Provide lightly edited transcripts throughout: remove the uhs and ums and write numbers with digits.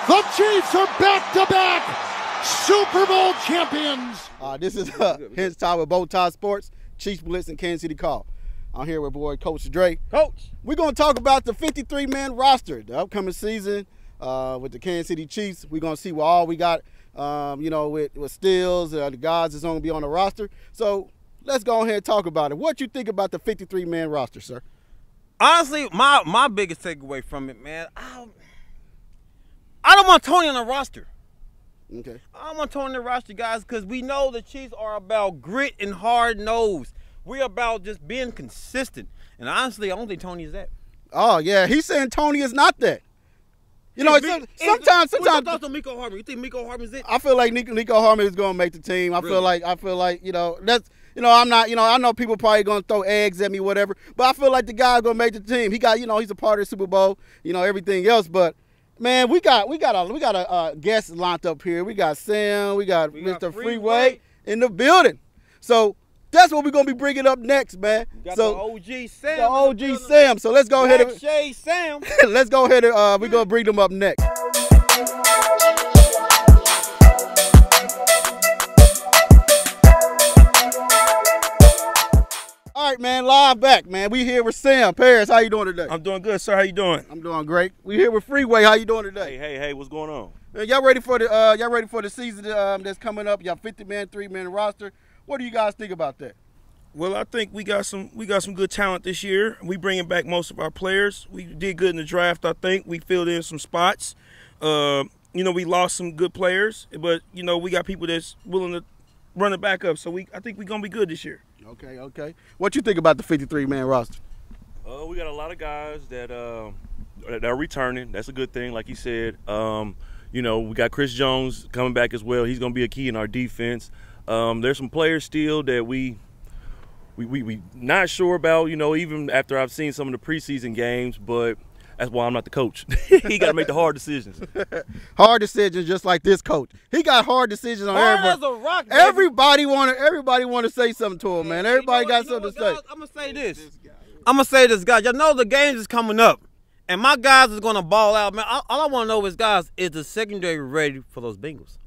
The Chiefs are back-to-back Super Bowl champions. This is Hense Todd with Todd Sports, Chiefs, Blitz, and Kansas City Call. I'm here with Coach Dre. Coach. We're going to talk about the 53-man roster, the upcoming season with the Kansas City Chiefs. We're going to see what all we got, with Stills, the guys that's going to be on the roster. So let's go ahead and talk about it. What you think about the 53-man roster, sir? Honestly, my biggest takeaway from it, man, I don't want Tony on the roster. Okay. I don't want Tony on the roster, guys, because we know the Chiefs are about grit and hard nose. We're about just being consistent. And honestly, I don't think Tony is that. Oh, yeah. He's saying Tony is not that. You know, sometimes. What's your thoughts on Mecole Hardman? You think Mecole Hardman is it? I feel like Mecole Hardman is going to make the team. I feel like, that's, I'm not, I know people probably going to throw eggs at me, whatever, but I feel like the guy's going to make the team. He got, he's a part of the Super Bowl, everything else, but man, we got a guest lined up here. We got Sam, we got Mr. Freeway in the building. So that's what we're gonna be bringing up next, man. We got the OG Sam. The OG Sam. So let's go ahead and Shade Sam. let's go ahead and we're gonna bring them up next. All right, man, live back, man. We here with Sam. Paris, how you doing today? I'm doing good, sir. How you doing? I'm doing great. We here with Freeway. How you doing today? Hey, what's going on? Y'all ready for the season that's coming up? Y'all 50-man, 3-man roster. What do you guys think about that? Well, I think we got some good talent this year. We bringing back most of our players. We did good in the draft, I think. We filled in some spots. We lost some good players, but we got people that's willing to run it back up. So I think we're gonna be good this year. Okay. What you think about the 53-man roster? We got a lot of guys that are returning. That's a good thing, like you said. We got Chris Jones coming back as well. He's going to be a key in our defense. There's some players still that we not sure about, even after I've seen some of the preseason games, but that's why I'm not the coach. He got to make the hard decisions. Hard decisions, just like this coach. He got hard decisions on everybody. Hard as a rock, baby. Everybody want to say something to him, man. Everybody got something to say. I'm going to say this. I'm going to say this, guys. Y'all know the games is coming up, and my guys is going to ball out, man. All I want to know is, guys, is the secondary ready for those Bengals?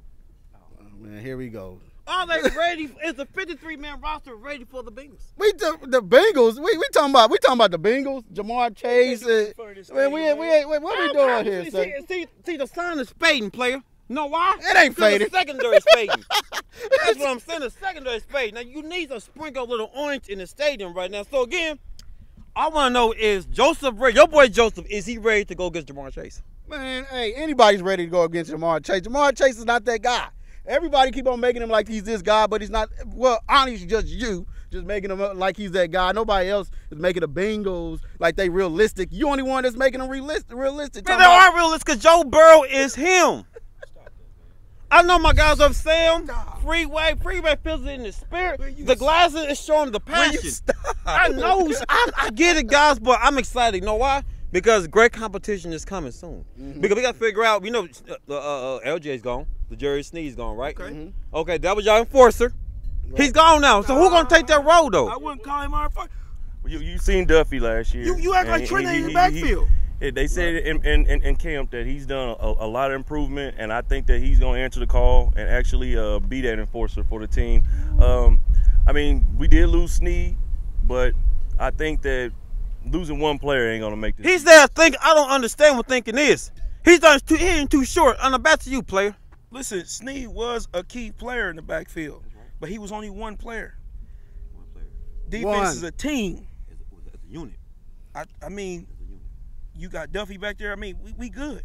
Oh, man, here we go. Are they ready? Is the 53-man roster ready for the Bengals? The Bengals. We talking about the Bengals. Jamar Chase. Man, what we doing here? See, the sign is fading, player. You know why? It ain't fading. The secondary is fading. That's what I'm saying. The secondary is fading. Now you need to sprinkle a little orange in the stadium right now. So again, I want to know, is Joseph ready? Your boy Joseph, is he ready to go against Jamar Chase? Man, hey, anybody's ready to go against Jamar Chase. Jamar Chase is not that guy. Everybody keep on making him like he's this guy, but he's not. Well, honestly, just you just making him like he's that guy. Nobody else is making the Bengals like they realistic. You only one that's making them realistic. Man, they are realistic because Joe Burrow is him. I know my guys up Sam, Freeway feels it in the spirit. The glasses is showing the passion. I know. I get it, guys, but I'm excited. You know why? Because great competition is coming soon. Because we got to figure out, LJ's gone. The Jerry Sneed's gone, right? Okay. Okay, that was your enforcer. Right. He's gone now. So who's going to take that role, though? I wouldn't call him our enforcer. You seen Duffy last year. You act like Trent in the backfield. They said in camp that he's done a lot of improvement, and I think that he's going to answer the call and actually be that enforcer for the team. We did lose Sneed, but I think that losing one player ain't going to make this. He's there thinking, I don't understand what thinking is. He ain't too short. On the back to you, player. Listen, Sneed was a key player in the backfield, but he was only one player. Defense is a team. It's a unit. You got Duffy back there. We good.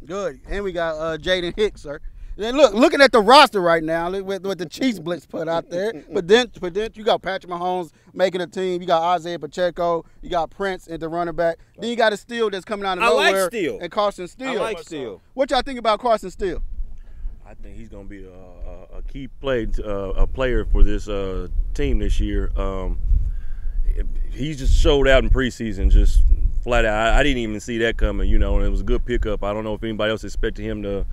Good. And we got Jaden Hicks, sir. Then looking at the roster right now, with the Chiefs Blitz put out there. but then you got Patrick Mahomes making a team. You got Isaiah Pacheco. You got Prince at the running back. Then you got a Steele that's coming out of nowhere. I like Steele. And Carson Steele. I like Steele. What y'all think about Carson Steele? I think he's going to be a key player for this team this year. He just showed out in preseason, just flat out. I didn't even see that coming, and it was a good pickup. I don't know if anybody else expected him to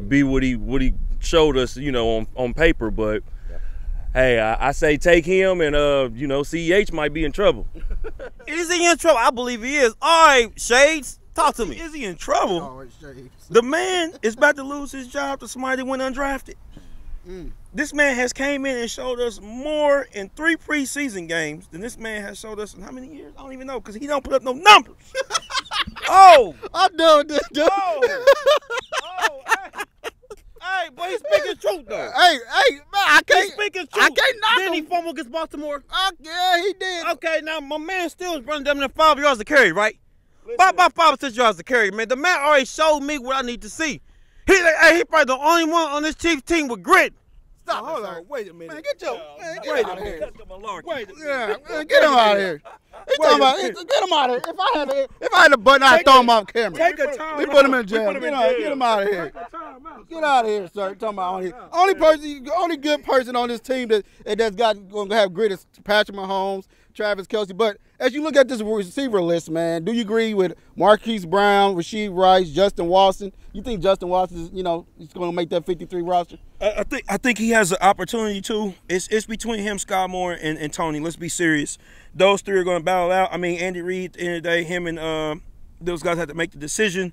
be what he showed us, on paper. But hey, I say take him, and CEH might be in trouble. Is he in trouble? I believe he is. All right, Shades. Talk to me. Is he in trouble? Oh, it's CHIEFS. The man is about to lose his job to somebody that went undrafted. This man has came in and showed us more in 3 preseason games than this man has showed us in how many years? I don't even know, because he don't put up no numbers. Oh! I'm done with this, dude. Hey, boy, he's speaking truth, though. Hey, man, I can't. He's speaking truth. I can't knock Didn't he him. fumble against Baltimore? Yeah, he did. Okay, now my man still is running them 5 yards to carry, right? About 5 or 6 yards to carry, man. The man already showed me what I need to see. He probably the only one on this Chiefs team with grit. Stop. Hold on, wait a minute. Man, get your man, get Wait out a of here. minute. Yeah, man, get him out of here. He talking about, get him out of here. If I had a button, I'd throw him off camera. Take a time. We put him in jail. Get him out of here. Get out of here, sir. Talking about only good person on this team that's gonna have grit is Patrick Mahomes, Travis Kelce. But as you look at this receiver list, man, do you agree with Marquise Brown, Rasheed Rice, Justin Watson? You think Justin Watson is, he's going to make that 53 roster? I think he has an opportunity too. It's between him, Scott Moore, and Tony. Let's be serious. Those 3 are going to battle out. I mean, Andy Reid, at the end of the day, him and those guys have to make the decision.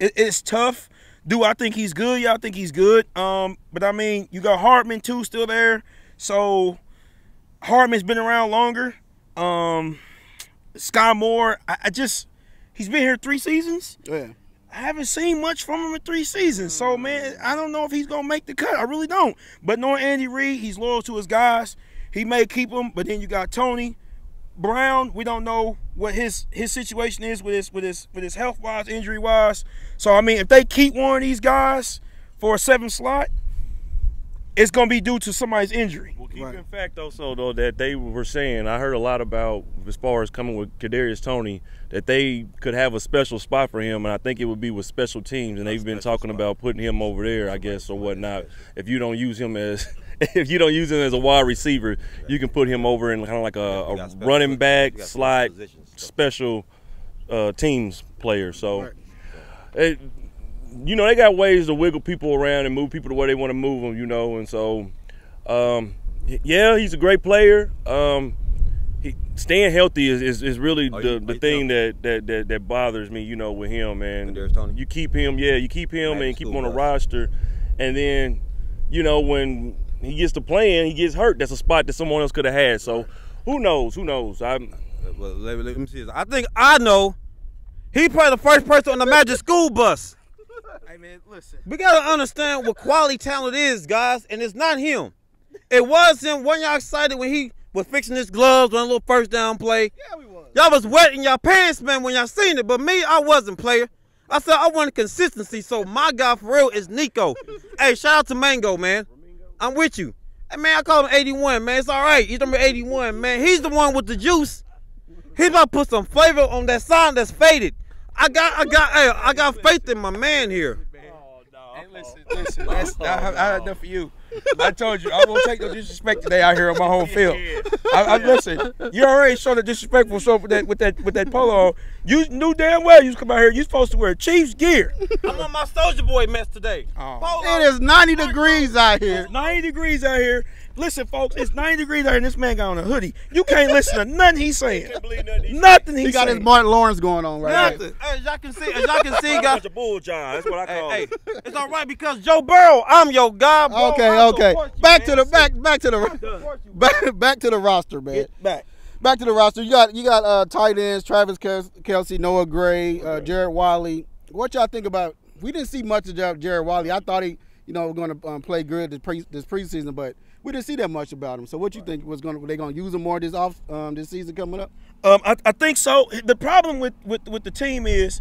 It's tough. Do I think he's good? Yeah, I think he's good. But I mean, you got Hardman too still there. So Hardman's been around longer. Scott Moore, he's been here 3 seasons. Yeah. I haven't seen much from him in 3 seasons. So, man, I don't know if he's going to make the cut. I really don't. But knowing Andy Reid, he's loyal to his guys. He may keep them, but then you got Tony Brown. We don't know what his situation is with his health-wise, injury-wise. So, I mean, if they keep one of these guys for a 7th slot, it's going to be due to somebody's injury. Well, keep in fact also, though, that they were saying, I heard a lot about, as far as coming with Kadarius Toney, that they could have a special spot for him, and I think it would be with special teams, and they've been talking about putting him over there, I guess, or whatnot. If you don't use him as a wide receiver, you can put him over in kind of like a running back slot special teams player. So, they got ways to wiggle people around and move people the way they want to move them, and so, yeah, he's a great player. Staying healthy is really the thing that bothers me, with him, man. You keep him, and keep him on the roster, and then, when he gets to playing, he gets hurt. That's a spot that someone else could have had. So, who knows? Well, let me see this. I think I know. He probably the first person on the Magic School bus. Hey, man, listen. We got to understand what quality talent is, guys, and it's not him. It was him. Weren't y'all excited when he was fixing his gloves on a little first down play? Yeah, we was. Y'all was wet in y'all pants, man, when y'all seen it. But me, I wasn't, player. I said I wanted consistency, so my guy for real is Nico. Hey, shout out to Mango, man. I'm with you. Hey, man, I call him 81, man. It's all right. He's number 81, man. He's the one with the juice. He's about to put some flavor on that sign that's faded. I got faith in my man here. Hey, listen. I had enough for you. I told you I won't take no disrespect today out here on my home field. Listen, you already showed the disrespectful show with that polo on. You knew damn well you was coming out here. You supposed to wear Chiefs gear. I'm on my Soldier Boy mess today. It is 90 degrees out here. It's 90 degrees out here. Listen, folks, it's 90 degrees out here and this man got on a hoodie. You can't listen to nothing he's saying. Nothing he's saying. He got his Martin Lawrence going on right Nothing. Hey, as y'all can see, guys. Bunch of bull John. That's what I call it. It's all right because Joe Burrow, I'm your guy. Bro. Okay. Back to the roster, man. Back to the roster. You got tight ends, Travis Kelce, Noah Gray, Jared Wiley. What y'all think about? We didn't see much of Jared Wiley. I thought he, was going to play good this preseason, but we didn't see that much about him. So what you think were they going to use him more this season coming up? I think so. The problem with the team is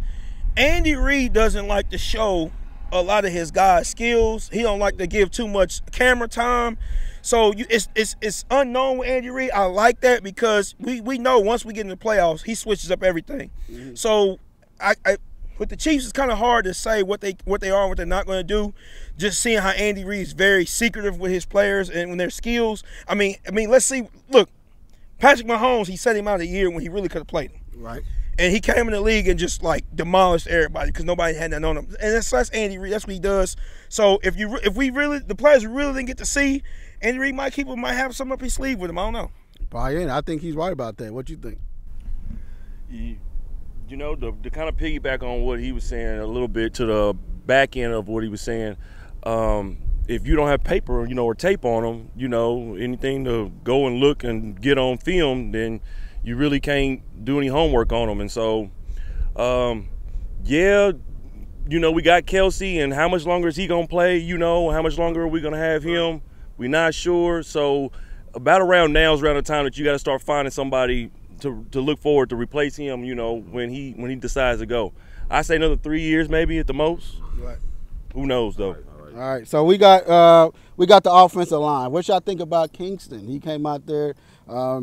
Andy Reid doesn't like to show a lot of his guys' skills. He don't like to give too much camera time. So it's unknown with Andy Reid. I like that because we know once we get in the playoffs, he switches up everything. Mm-hmm. So with the Chiefs, it's kind of hard to say what they are and what they're not going to do. Just seeing how Andy Reid's very secretive with his players and with their skills. I mean, let's see. Look, Patrick Mahomes, he set him out a year when he really could have played him. Right. And he came in the league and just like demolished everybody because nobody had that on him. And that's Andy Reid. That's what he does. So if the players really didn't get to see, Andy Reid might have something up his sleeve with him. I don't know. Probably ain't. I think he's right about that. What you think? You know, to kind of piggyback on what he was saying a little bit to the back end of what he was saying, if you don't have paper, you know, or tape on them, you know, anything to go and look and get on film, then you really can't do any homework on them. And so, yeah, you know, we got Kelce, and how much longer is he going to play? You know, how much longer are we going to have him? We're not sure. So about around now is around the time that you got to start finding somebody to look forward to replace him, you know, when he decides to go. I say another 3 years maybe at the most. Right. Who knows, though. All right, so we got the offensive line. What y'all think about Kingston? He came out there.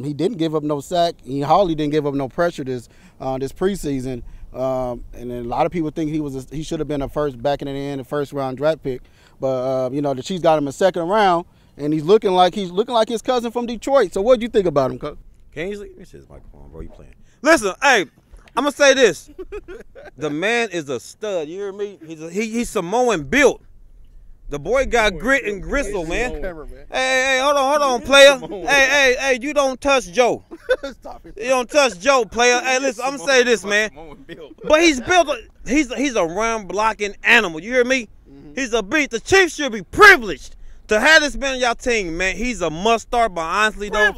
He didn't give up no sack. He hardly didn't give up no pressure this preseason. And then a lot of people think he should have been a first round draft pick. But you know, the Chiefs got him in second round, and he's looking like his cousin from Detroit. So what do you think about him, Coach? Kingsley, this is microphone, bro. You playing? Listen, hey, I'm gonna say this: the man is a stud. You hear me? He's Samoan built. The boy got grit and gristle, man. Hey, hold on, player. Hey, you don't touch Joe. You don't touch Joe, player. Hey, listen, I'm gonna say this, man. But he's built. He's a run blocking animal. You hear me? He's a beast. The Chiefs should be privileged to have this man on y'all team, man. He's a must start, but honestly, though.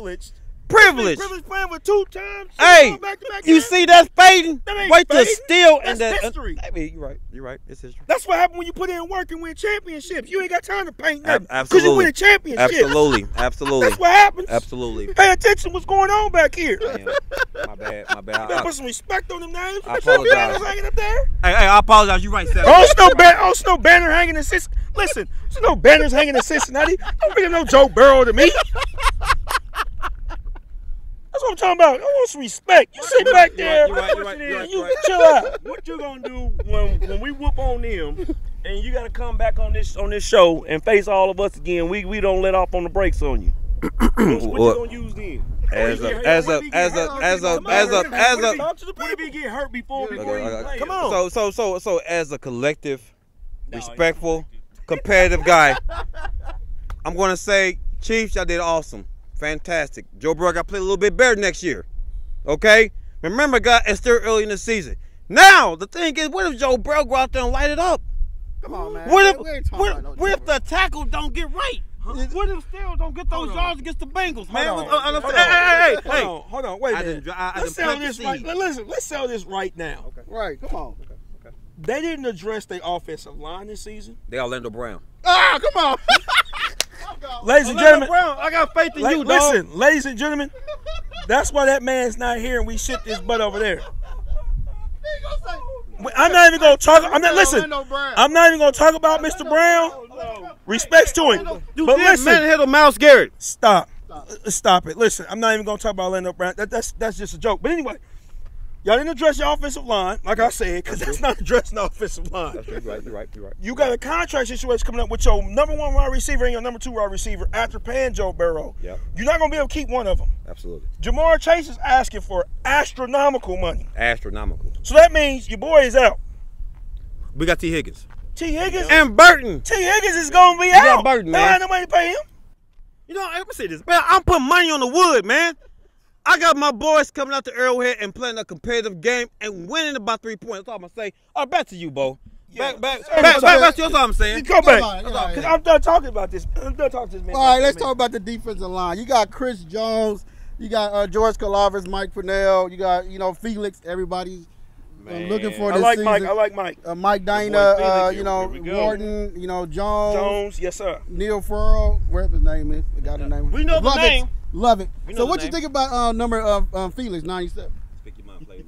Privilege playing for 2 times. Hey, you see that fading? Wait to steal and that. History. I mean, you're right. It's history. That's what happened when you put in work and win championships. You ain't got time to paint nothing because you win a championship. Absolutely. That's what happens. Absolutely. Pay attention to what's going on back here. My bad. You better put some respect on them names. I apologize. Banners hanging up there. Hey, I apologize. You're right, Seth. Oh, no banner hanging in Cincinnati. Listen, there's no banners hanging in Cincinnati. Don't bring up no Joe Burrow to me. That's what I'm talking about. I want some respect. You sit back there. You're right. You chill out. What you gonna do when we whoop on them, and you gotta come back on this show and face all of us again? We don't let off on the brakes on you. What you gonna use then? As a What if he get hurt before we play? Come on. So as a collective, respectful, competitive guy, I'm gonna say, Chiefs, y'all did awesome. Fantastic. Joe Burrow got to play a little bit better next year. Okay? Remember, God, it's still early in the season. Now, the thing is, what if Joe Burrow go out there and light it up? Come on, man. What if the tackle don't get right? What if Steele don't get those yards against the Bengals, man? Hey, hold on. Wait a minute. Let's sell this right. Listen, let's sell this right now. Okay. Right, come on. Okay. They didn't address their offensive line this season. They Orlando Brown. Ah, come on. Ladies and gentlemen, I got faith in you, dog. Listen, ladies and gentlemen, that's why that man's not here and we ship this butt over there. I'm not even gonna talk. I'm not even gonna talk about Mr. Brown. Respects to him. But listen, manhandle Myles Garrett. Stop it. Listen, I'm not even gonna talk about Orlando Brown. That's just a joke. But anyway, y'all didn't address your offensive line, like I said, because that's not addressing the offensive line. That's right. You're right. You got a contract situation coming up with your number 1 wide receiver and your number 2 wide receiver after paying Joe Burrow. Yep. You're not going to be able to keep one of them. Absolutely. Jamar Chase is asking for astronomical money. Astronomical. So that means your boy is out. We got T. Higgins. T. Higgins? And Burton. T. Higgins is going to be out. Got Burton, man. Ain't nobody to pay him. You know, let me say this. Man, I'm putting money on the wood, man. I got my boys coming out to Arrowhead and playing a competitive game and winning about 3 points. That's all I'm going to say. All right, back to you, Bo. Back to you. That's all I'm saying. Come back. Because I'm done talking about this. I'm done talking to this man. All right, let's talk about the defensive line. You got Chris Jones. You got George Calavers, Mike Purnell. You got, Felix. Everybody's looking for this season. I like Mike. Mike Dana, Wharton, Jones. Jones, yes, sir. Neil Furrow, whatever his name is. I got his name. We know the name. Love it. So what you think about number of Felix, 97? Speak your mind, player.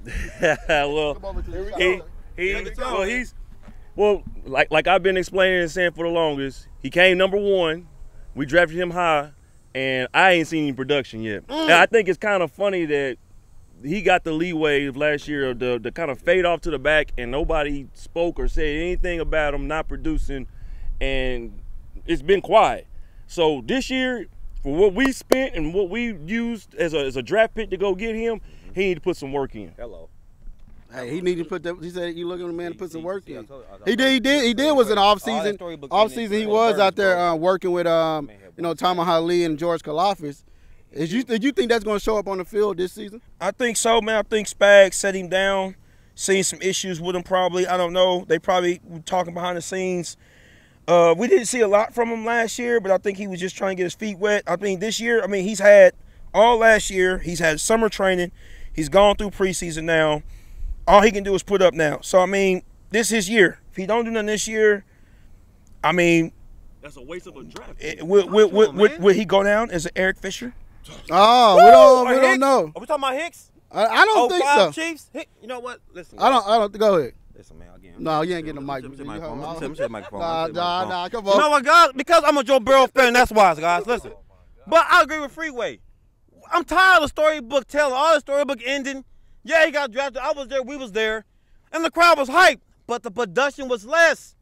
Well, like I've been explaining and saying for the longest, he came number 1. We drafted him high, and I ain't seen any production yet. And I think it's kind of funny that he got the leeway of last year of the kind of fade off to the back, and nobody spoke or said anything about him not producing, and it's been quiet. So this year, for what we spent and what we used as a draft pick to go get him, he need to put some work in. Hello. Hey, he needed to put that. He said you looking at the man to put some work in. He did. Was an off season. He was out there working with Tama Hali and George Kalafis. Do you think that's going to show up on the field this season? I think so, man. I think Spags set him down. Seen some issues with him probably. I don't know. They probably were talking behind the scenes. We didn't see a lot from him last year, but I think he was just trying to get his feet wet. I mean, this year, he's had all last year. He's had summer training. He's gone through preseason now. All he can do is put up now. So, this is his year. If he don't do nothing this year, that's a waste of a draft. Would he go down as an Eric Fisher? Oh, we don't know. Are we talking about Hicks? I don't think so. Chiefs? You know what? Listen. I don't. Go ahead. Listen, man. Again. No, you ain't getting the mic. Nah, come on. You know what, guys? Because I'm a Joe Burrow fan, that's why, guys. Listen. But I agree with Freeway. I'm tired of the storybook telling, all the storybook ending. Yeah, he got drafted. I was there. We was there. And the crowd was hyped. But the production was less.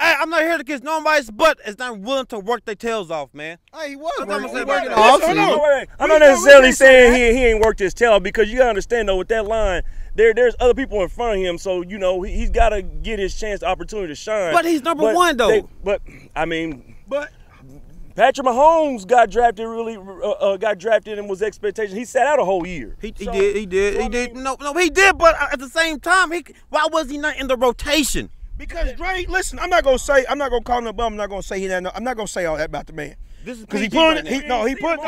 Hey, I'm not here to kiss nobody's butt. It's not willing to work their tails off, man. Hey, he was working I'm not necessarily saying he ain't worked his tail, because you gotta understand though, with that line, there's other people in front of him, so he's got to get his chance, opportunity to shine. But he's number one though. But Patrick Mahomes got drafted and was expectation. He sat out a whole year. He did. No, he did. But at the same time, why was he not in the rotation? Because Dre, listen, I'm not gonna call him a bum. I'm not gonna say I'm not gonna say all that about the man. This is because he PG put PG. he put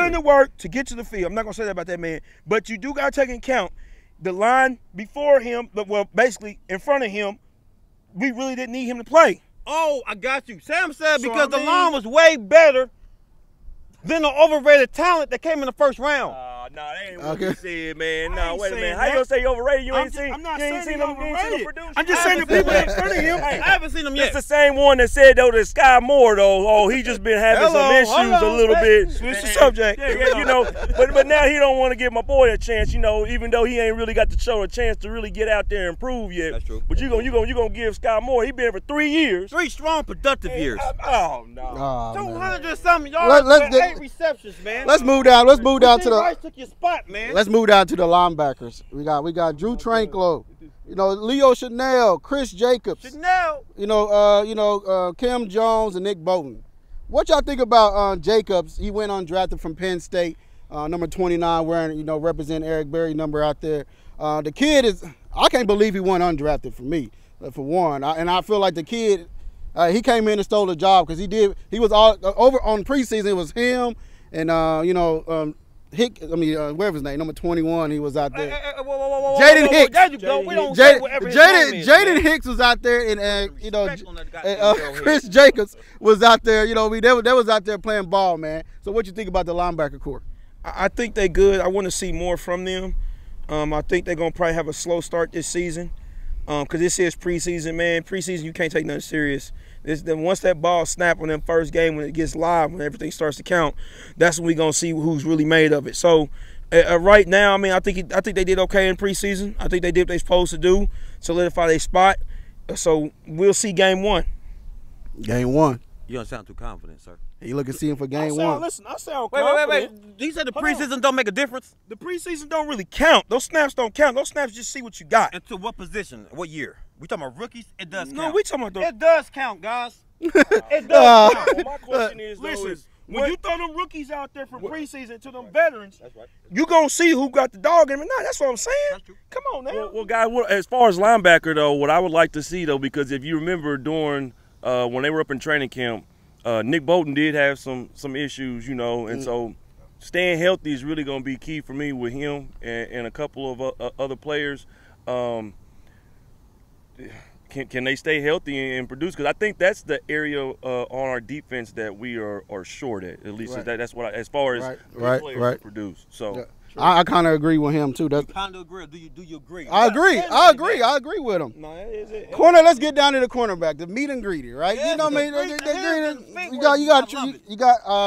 in the work to get to the field. I'm not gonna say that about that man. But you do gotta take into account the line before him, basically in front of him. We really didn't need him to play. Oh, I got you. Sam said because the line was way better than the overrated talent that came in the first round. That ain't what you said, man. No, wait a minute. How you gonna say overrated? You ain't seen him produce. I'm just saying the people in front of him. I haven't seen him yet. It's the same one that said though that Sky Moore though. Oh, he just been having some issues a little bit. Switch the subject. But now he don't want to give my boy a chance. Even though he ain't really got to show a chance to really get out there and prove yet. That's true. But you gonna give Sky Moore. He been here for 3 years. 3 strong, productive years. Oh no. 200-something yards. Let's get 8 receptions, man. Let's move down. Let's move down to the. Rice took your spot, man. Let's move down to the linebackers. We got Drew Tranquillo, Leo Chanel, Chris Jacobs, Kim Jones and Nick Bolton. What y'all think about Jacobs? He went undrafted from Penn State, number 29, wearing represent Eric Berry number out there. The kid I can't believe he went undrafted for me, for one. And I feel like the kid, he came in and stole the job because he was all over on preseason. It was him and whatever his name, number 21, he was out there. Jaden Hicks. There you go. We don't say whatever his name is, Jaden Hicks was out there, and Chris Jacobs was out there. They was out there playing ball, man. So what you think about the linebacker core? I think they good. I want to see more from them. I think they're gonna probably have a slow start this season, because this is preseason, man. Preseason, you can't take nothing serious. Once that ball snap on that first game, when it gets live, when everything starts to count, that's when we're going to see who's really made of it. So right now, I think they did okay in preseason. I think they did what they're supposed to do, solidify their spot. So we'll see game 1. Game 1. You don't sound too confident, sir. You looking to see him for game 1. Listen, I sound confident. Wait. You said the preseason don't make a difference? The preseason don't really count. Those snaps don't count. Those snaps just see what you got. And to what position? What year? We talking about rookies? It does count. No, we talking about those. It does count, guys. It does count. Well, my question is, when you throw them rookies out there from preseason to them veterans, you going to see who got the dog in them. No, that's what I'm saying. That's true. Come on now. Well, guys, as far as linebacker, though, what I would like to see, though, because if you remember during when they were up in training camp, Nick Bolton did have some issues, and so staying healthy is really going to be key for me with him and a couple of other players. Can they stay healthy and produce? Because I think that's the area on our defense that we are short at. At least that's what as far as players produce. So yeah. I kind of agree with him too. You kind of agree. Do you agree? I agree. I agree with him. No, is it? Corner. Let's get down to the cornerback, the meat and greedy, right? Yeah, you know what I mean?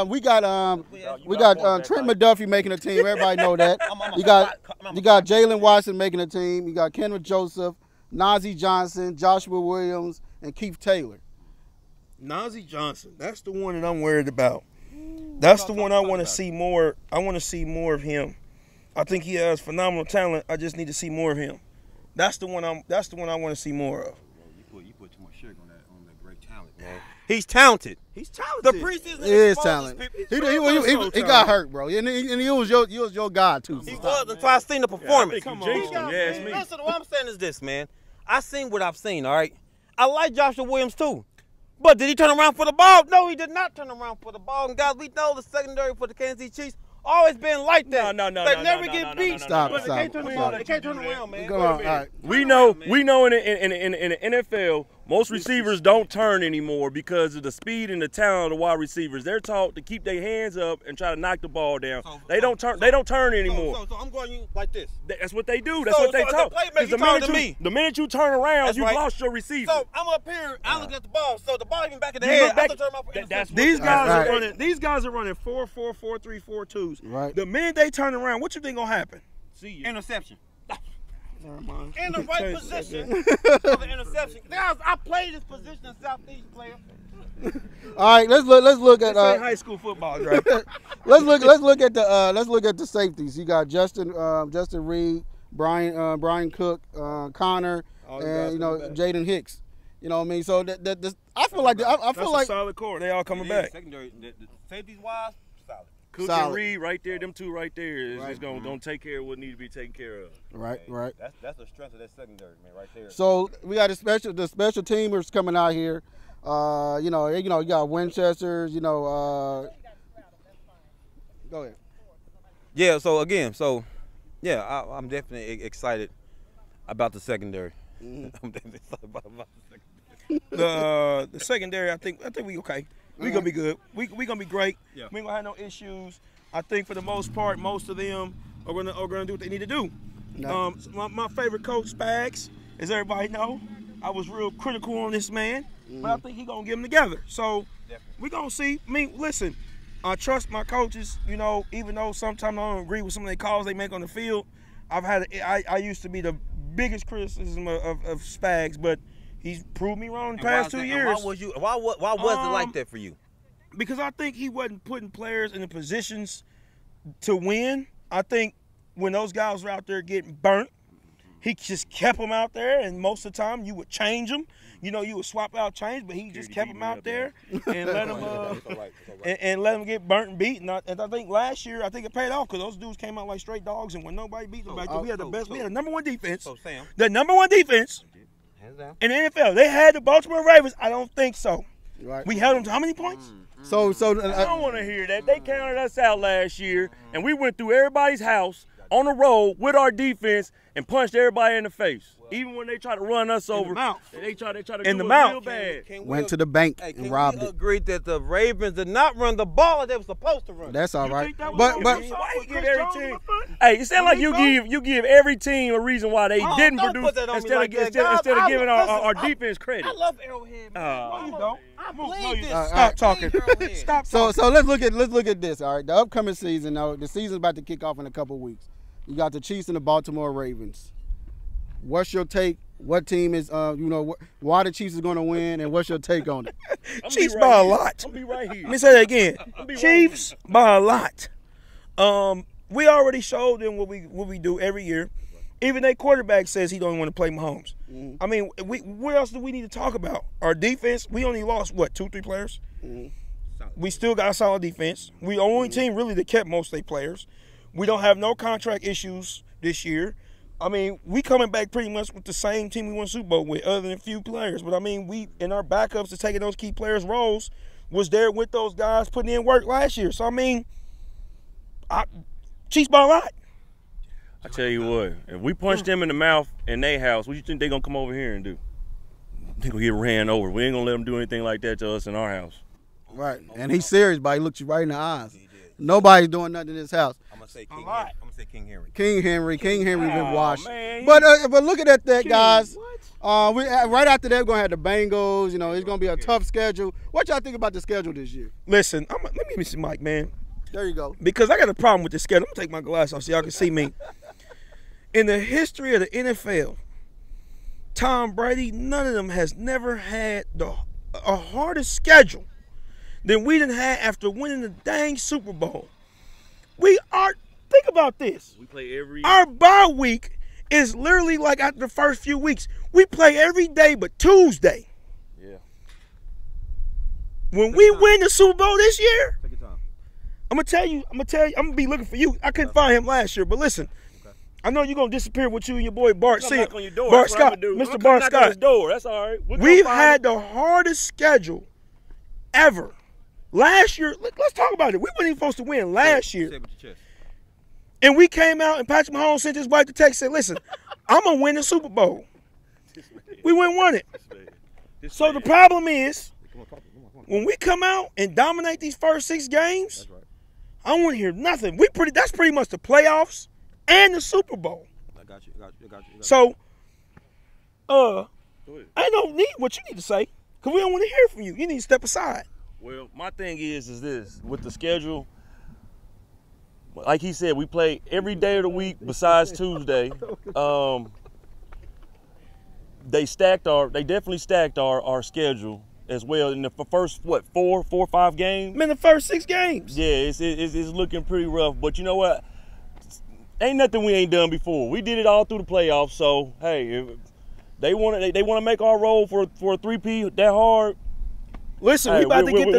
We got Trent McDuffie making a team. Everybody know that. You got Jalen Watson making a team. You got Kendrick Joseph, Najee Johnson, Joshua Williams, and Keith Taylor. Najee Johnson, that's the one that I'm worried about. That's the one I want to see more. I want to see more of him. I think he has phenomenal talent. I just need to see more of him. That's the one I want to see more of. You put too much sugar on that great talent, man. He's talented. He's talented. The preseason He is talented. He got hurt, bro. And he was your guy too. He was until I seen the performance. Come on, yeah, it's me. Listen, what I'm saying is this, man. I seen what I've seen. All right. I like Joshua Williams too. But did he turn around for the ball? No, he did not turn around for the ball. And guys, we know the secondary for the Kansas City Chiefs always been like that. No. They never get beat. Stop. They can't turn around. They can't turn around, man. Come on, all right. We know in the NFL, most receivers don't turn anymore because of the speed and the talent of the wide receivers. They're taught to keep their hands up and try to knock the ball down. They don't turn anymore. So I'm going you like this. That's what they do. That's what they taught. The minute you turn around, you've lost your receiver. So I'm up here. I look at the ball. So the ball even back in the head. I turn my These guys are running 4-4, 4-3, 4-2s. Right. The minute they turn around, what you think gonna happen? See you. interception. Never mind. In the right position for the interception. Guys, I played this position in Southeast player. All right, let's look at This ain't high school football, right? let's look at the safeties. You got Justin Reed, Brian Cook, Connor, and Jaden Hicks. You know what I mean? So I feel like That's a solid core. They all coming back. Secondary, the safeties wise, solid. Cook and Reed right there, them two right there is just gonna take care of what needs to be taken care of. Right. That's the strength of that secondary, man, right there. So we got the special teamers coming out here. You got Winchesters. Go ahead. Yeah. I'm definitely excited about the secondary. I'm definitely excited about the secondary. The secondary, I think we okay. We gonna be good. We gonna be great. Yeah. We ain't gonna have no issues. I think for the most part, most of them are gonna do what they need to do. No. My favorite coach, Spags, as everybody know, I was real critical on this man, but I think he gonna get them together. So we gonna see. I mean, listen, I trust my coaches. Even though sometimes I don't agree with some of the calls they make on the field, I used to be the biggest criticism of Spags, but he's proved me wrong the past 2 years. Why was it like that for you? Because I think he wasn't putting players in the positions to win. I think when those guys were out there getting burnt, he just kept them out there, and most of the time you would change them. You would swap out change, but he just kept them out there and let them and let them get burnt and beat. And I think last year, I think it paid off because those dudes came out like straight dogs, and when nobody beat them, we had the number one defense. So Sam, the number one defense hands down. in the NFL. They had the Baltimore Ravens. I don't think so. Right. We held them to how many points? So I don't want to hear that. They counted us out last year, and we went through everybody's house on the road with our defense and punched everybody in the face. Even when they try to run us over, they try to In do the it mouth. real bad. went to the bank and robbed we it. agree that the Ravens did not run the ball as they were supposed to run? That's all You right. think that was But gonna be Why with you give Chris every Jones team? in the front? Hey, it sounds like you give every team a reason why they didn't don't produce put that on me instead like that, of guys. giving our defense credit. I love Arrowhead, man. No, you don't. I No, believe you this. don't. Stop talking. Arrowhead. Stop So talking. let's look at this. All right, the upcoming season. Now the season's about to kick off in a couple of weeks. You got the Chiefs and the Baltimore Ravens. What's your take? What team is why the Chiefs is going to win, and what's your take on it? Chiefs by a lot. I'll be right here. Let me say that again. Chiefs by a lot. We already showed them what we do every year. Even their quarterback says he don't want to play Mahomes. I mean, what else do we need to talk about? Our defense. We only lost 2-3 players. We still got a solid defense. We the only team really that kept most of their players. We don't have no contract issues this year. I mean, we coming back pretty much with the same team we won Super Bowl with, other than a few players. But I mean, we in our backups to taking those key players' roles was there with those guys putting in work last year. So I mean, Chiefs by a lot. I tell you what, if we punch them in the mouth in their house, what you think they gonna come over here and do? They gonna get ran over. We ain't gonna let them do anything like that to us in our house. Right, and he's serious, but he looked you right in the eyes. Nobody's doing nothing in this house. I'm gonna say King. lot. I'm gonna say King Henry. King Henry been washed. Man, But looking at that, guys. Right after that, we're gonna have the Bengals. It's gonna be a tough schedule. What y'all think about the schedule this year? Listen, let me give me some mic, man. There you go. Because I got a problem with this schedule. I'm gonna take my glass off so y'all can see me. In the history of the NFL, Tom Brady, none of them has never had a harder schedule than we done had after winning the dang Super Bowl. Think about this. we play every. Our bye week is literally like after the first few weeks. We play every day but Tuesday. Yeah. When we win the Super Bowl this year, Take your time. I'm gonna be looking for you. I couldn't find him last year, but listen. I know you're gonna disappear with you and your boy Bart. I'm knock on your door. Bart That's what Scott, I'ma do. Mr. I'm Bart knock on Scott. his door. That's all right. We've had the hardest schedule ever. Last year, let's talk about it. We weren't even supposed to win last year. Say it with your chest. And we came out and Patrick Mahomes sent his wife to text and said, listen, I'm going to win the Super Bowl. We wouldn't want it. So the problem is, when we come out and dominate these first 6 games, I don't want to hear nothing. That's pretty much the playoffs and the Super Bowl. I got you. So, I don't need what you need to say, because we don't want to hear from you. You need to step aside. Well, my thing is this. With the schedule, like he said, we play every day of the week besides Tuesday. They definitely stacked our schedule as well in the first, 4 or 5 games? In the first 6 games. Yeah, it's looking pretty rough. But you know what? Ain't nothing we ain't done before. We did it all through the playoffs. So, hey, if they want to make our role for a 3P that hard. Listen, hey,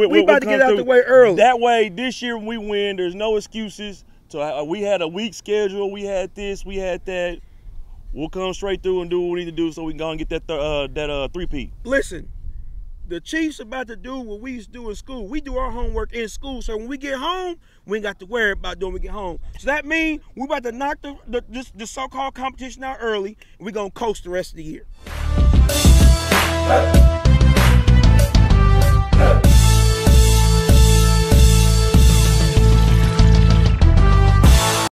we about to get out the way early. That way, this year when we win, there's no excuses. So we had a weak schedule. We had this. We had that. We'll come straight through and do what we need to do so we can go and get that 3P. Listen, the Chiefs about to do what we used to do in school. We do our homework in school, so when we get home, we ain't got to worry about doing when we get home. So that means we about to knock the so-called competition out early, and we're going to coast the rest of the year.